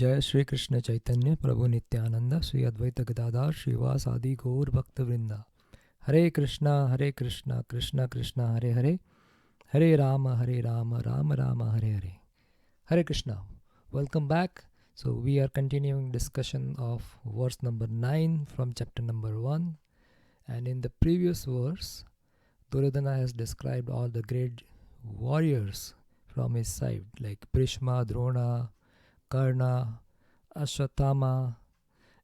जय श्री कृष्ण चैतन्य प्रभु नित्यानंद श्री अद्वैत गदाधर श्रीवास आदि गौर भक्त वृंदा। हरे कृष्णा कृष्ण कृष्ण हरे हरे, हरे Ram Ram Ram Hare Hare. Hare Krishna. Welcome back. So we are continuing discussion of verse number 9 from chapter number 1. And in the previous verse, Duryodhana has described all the great warriors from his side like Bhishma, Drona, Karna, Ashwatthama.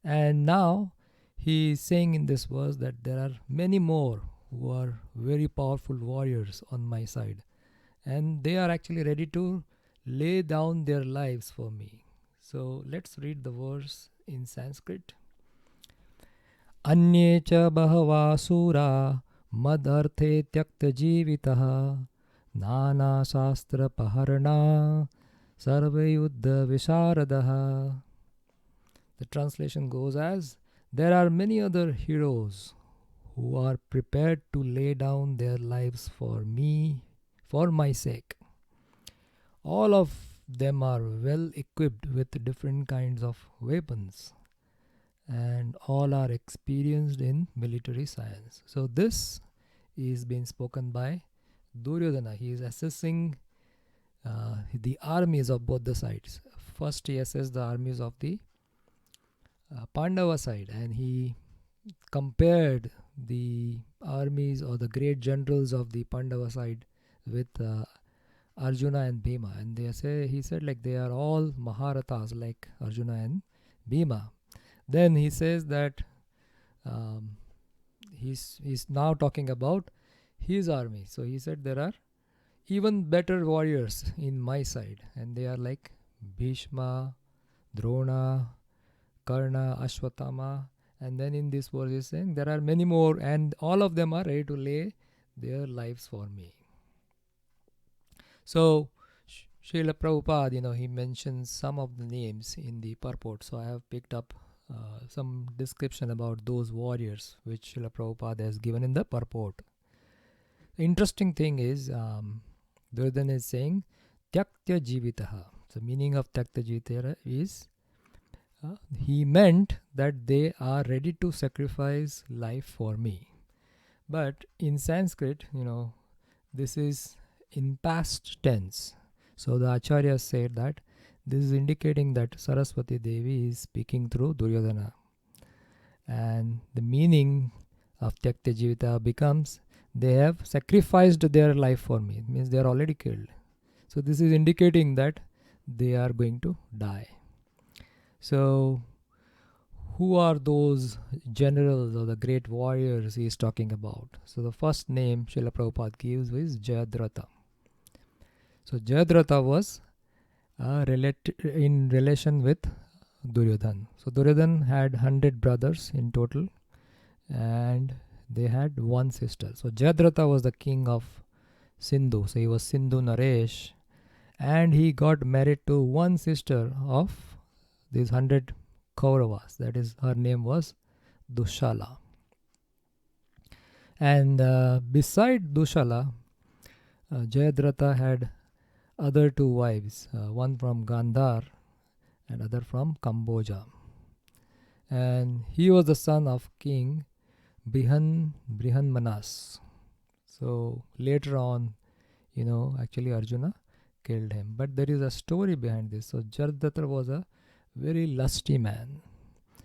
And now he is saying in this verse that there are many more who are very powerful warriors on my side. And they are actually ready to lay down their lives for me. So let's read the verse in Sanskrit. Anye cha bahava sura madarte tyakta jivitaha nana shastra paharna sarva yuddha visharadaha. The translation goes as, there are many other heroes who are prepared to lay down their lives for me, for my sake. All of them are well equipped with different kinds of weapons and all are experienced in military science. So this is being spoken by Duryodhana. He is assessing the armies of both the sides. First he assessed the armies of the Pandava side, and he compared the armies or the great generals of the Pandava side with Arjuna and Bhima, and he said like they are all Maharathas like Arjuna and Bhima. Then he says that um, he's now talking about his army. So he said there are even better warriors in my side, and they are like Bhishma, Drona, Karna, Ashwatthama. And then in this verse he's saying there are many more, and all of them are ready to lay their lives for me. So Srila Prabhupada, he mentions some of the names in the purport. So I have picked up some description about those warriors which Srila Prabhupada has given in the purport. The interesting thing is, Duryodhana is saying, Tyaktya Jivitaha. So meaning of Tyaktya Jivitaha is, he meant that they are ready to sacrifice life for me. But in Sanskrit, this is in past tense. So the Acharya said that this is indicating that Saraswati Devi is speaking through Duryodhana. And the meaning of Tyakta Jivita becomes, they have sacrificed their life for me. It means they are already killed. So this is indicating that they are going to die. So who are those generals or the great warriors he is talking about? So the first name Srila Prabhupada gives is Jayadratha. So Jayadratha was in relation with Duryodhan. So Duryodhan had 100 brothers in total, and they had one sister. So Jayadratha was the king of Sindhu. So he was Sindhu Naresh, and he got married to one sister of these 100 Kauravas. That is, her name was Dushala. And beside Dushala, Jayadratha had other two wives, one from Gandhar and other from Kamboja. And he was the son of King Brihanmanas. So later on, actually Arjuna killed him. But there is a story behind this. So Jayadratha was a very lusty man.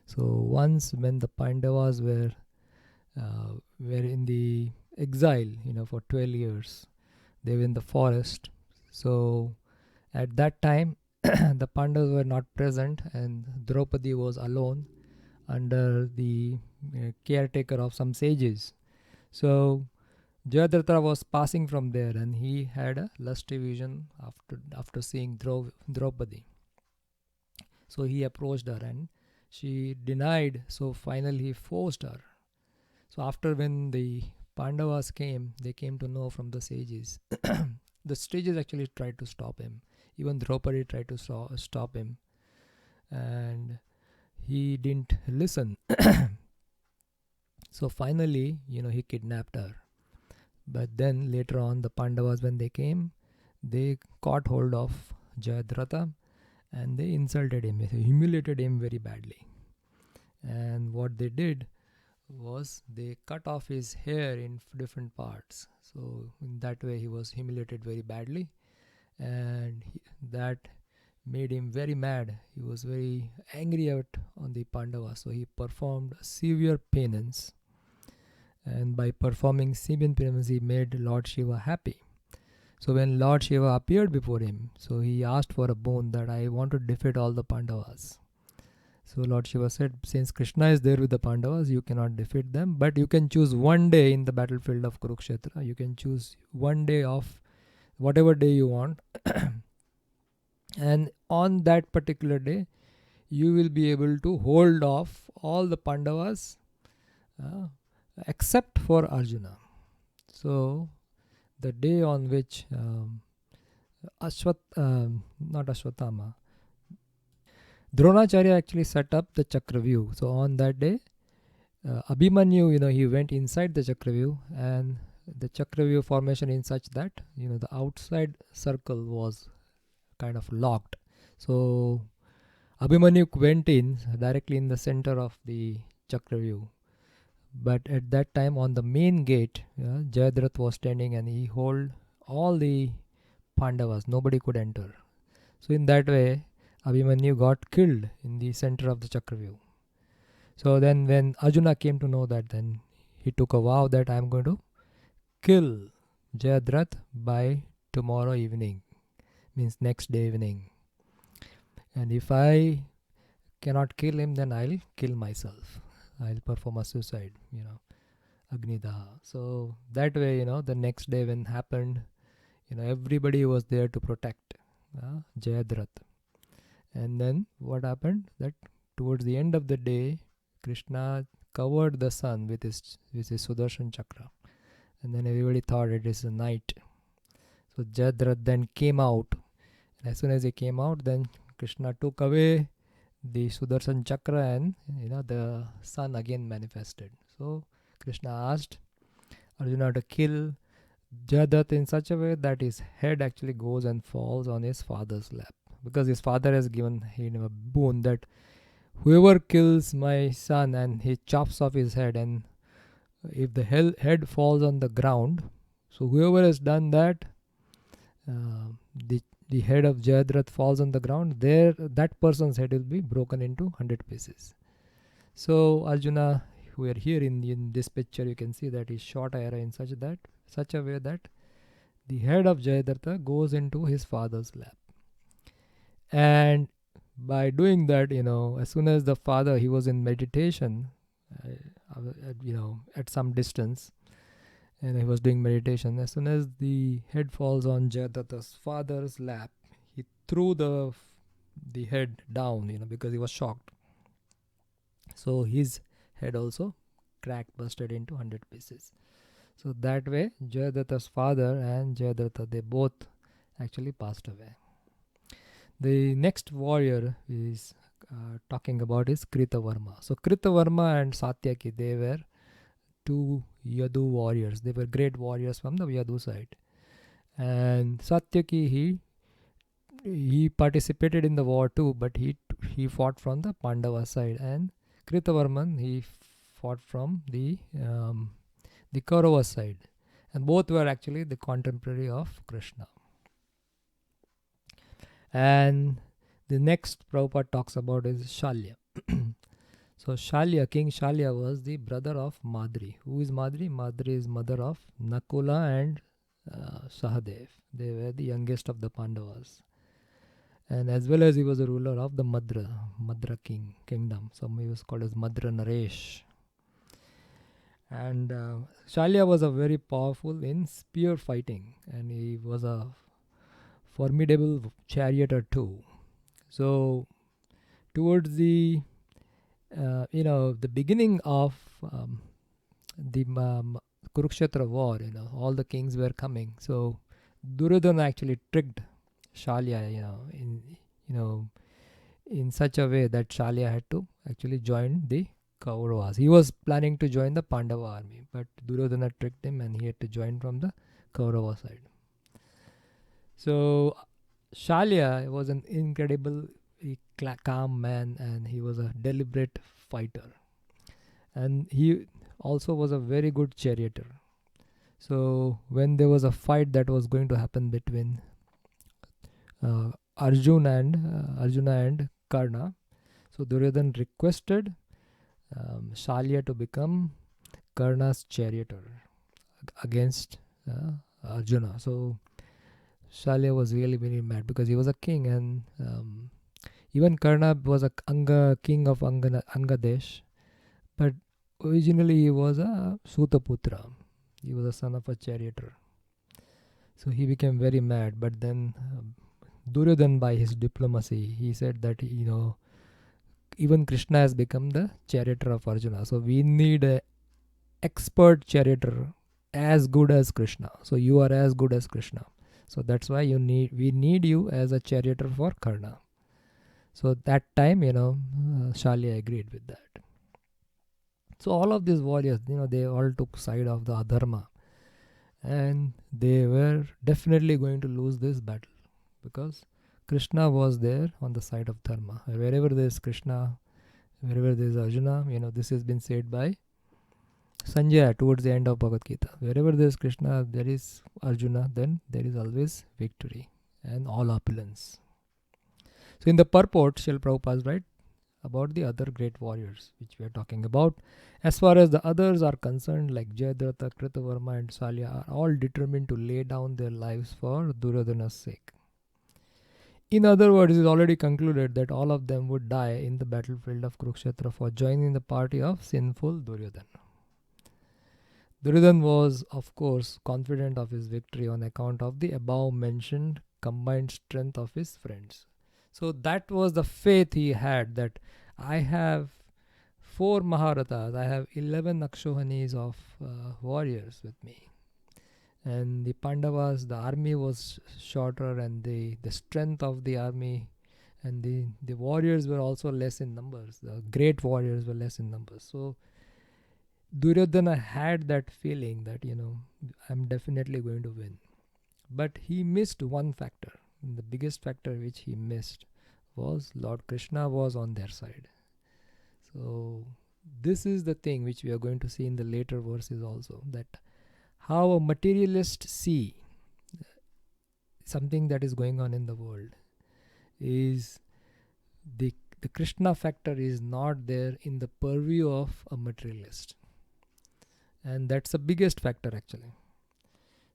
So once when the Pandavas were in the exile, for 12 years, they were in the forest. So at that time, the Pandavas were not present, and Draupadi was alone under the caretaker of some sages. So Jayadratha was passing from there, and he had a lusty vision after seeing Draupadi. So he approached her, and she denied. So finally he forced her. So after when the Pandavas came, they came to know from the sages. The sages actually tried to stop him. Even Draupadi tried to stop him, and he didn't listen. So finally, he kidnapped her. But then later on, the Pandavas, when they came, they caught hold of Jayadratha, and they insulted him, they humiliated him very badly. And what they did was they cut off his hair in different parts. So in that way he was humiliated very badly, and that made him very mad. He was very angry on the Pandavas. So he performed severe penance, and by performing severe penance he made Lord Shiva happy. So when Lord Shiva appeared before him, so he asked for a boon that I want to defeat all the Pandavas. So Lord Shiva said, since Krishna is there with the Pandavas, you cannot defeat them, but you can choose one day in the battlefield of Kurukshetra. You can choose one day of whatever day you want. And on that particular day, you will be able to hold off all the Pandavas except for Arjuna. So the day on which not Ashwatthama, Dronacharya actually set up the Chakravyuh. So on that day, Abhimanyu, he went inside the Chakravyuh, and the Chakravyuh formation in such that, the outside circle was kind of locked. So Abhimanyu went in directly in the center of the Chakravyuh. But at that time on the main gate, Jayadratha was standing and he held all the Pandavas. Nobody could enter. So in that way, Abhimanyu got killed in the center of the Chakravyuh. So then when Arjuna came to know that, then he took a vow that I am going to kill Jayadratha by tomorrow evening, means next day evening. And if I cannot kill him, then I'll kill myself. I'll perform a suicide, Agnidaha. So that way, the next day when happened, everybody was there to protect Jayadratha. And then what happened? That towards the end of the day, Krishna covered the sun with his Sudarshan Chakra. And then everybody thought it is a night. So Jayadratha then came out. And as soon as he came out, then Krishna took away the Sudarshan Chakra, and the sun again manifested. So Krishna asked Arjuna to kill Jayadratha in such a way that his head actually goes and falls on his father's lap, because his father has given him a boon that whoever kills my son and he chops off his head, and if the head falls on the ground, so whoever has done that, the head of Jayadratha falls on the ground, that person's head will be broken into 100 pieces. So Arjuna, who are here in this picture, you can see that he shot an arrow in such a way that the head of Jayadratha goes into his father's lap. And by doing that, as soon as the father, he was in meditation, at some distance, and he was doing meditation. As soon as the head falls on Jayadratha's father's lap, he threw the head down, because he was shocked. So his head also busted into 100 pieces. So that way, Jayadratha's father and Jayadratha, they both actually passed away. The next warrior is talking about is Kritavarma. So Kritavarma and Satyaki, they were two Yadu warriors. They were great warriors from the Yadu side. And Satyaki, he participated in the war too, but he fought from the Pandava side. And Kritavarman, he fought from the Kaurava side. And both were actually the contemporary of Krishna. And the next Prabhupada talks about is Shalya. So Shalya, King Shalya was the brother of Madri. Who is Madri? Madri is mother of Nakula and Sahadev. They were the youngest of the Pandavas. And as well as he was a ruler of the Madra kingdom. So he was called as Madra Naresh. And Shalya was a very powerful in spear fighting, and he was a formidable charioteer too. So towards the the beginning of the Kurukshetra war, all the kings were coming. So Duryodhana actually tricked Shalya, in such a way that Shalya had to actually join the Kauravas. He was planning to join the Pandava army, but Duryodhana tricked him and he had to join from the Kaurava side. So Shalya was an incredible calm man, and he was a deliberate fighter. And he also was a very good charioteer. So when there was a fight that was going to happen between uh, Arjuna and Karna, so Duryodhan requested Shalya to become Karna's charioteer against Arjuna. So Shalya was really very mad because he was a king, and even Karna was a king of Angadesh, but originally he was a Sutaputra. He was a son of a charioteer. So he became very mad. But then Duryodhan, by his diplomacy, he said that, even Krishna has become the charioteer of Arjuna. So we need a expert charioteer as good as Krishna. So you are as good as Krishna. So that's why we need you as a charioteer for Karna. So that time, Shalya agreed with that. So all of these warriors, they all took side of the adharma, and they were definitely going to lose this battle because Krishna was there on the side of dharma. Wherever there is Krishna, wherever there is Arjuna, this has been said by Sanjaya towards the end of Bhagavad Gita. Wherever there is Krishna, there is Arjuna, then there is always victory and all opulence. So in the purport, Srila Prabhupada writes about the other great warriors which we are talking about. As far as the others are concerned, like Jayadratha, Kritavarma and Shalya, are all determined to lay down their lives for Duryodhana's sake. In other words, it is already concluded that all of them would die in the battlefield of Kurukshetra for joining the party of sinful Duryodhana. Duryodhana was, of course, confident of his victory on account of the above mentioned combined strength of his friends. So that was the faith he had, that I have 4 Maharathas, I have 11 Akshohanis of warriors with me. And the Pandavas, the army was shorter, and the strength of the army and the warriors were also less in numbers. The great warriors were less in numbers. So Duryodhana had that feeling that, I'm definitely going to win. But he missed one factor. And the biggest factor which he missed was Lord Krishna was on their side. So this is the thing which we are going to see in the later verses also, that how a materialist see something that is going on in the world is the Krishna factor is not there in the purview of a materialist. And that's the biggest factor actually.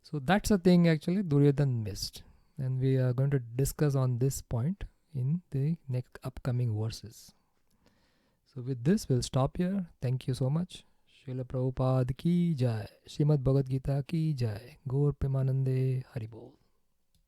So that's a thing actually Duryodhana missed. And we are going to discuss on this point in the next upcoming verses. So with this, we'll stop here. Thank you so much. Srila Prabhupada ki jai. Srimad Bhagavad Gita ki jai. Gaur Premanande Haribol.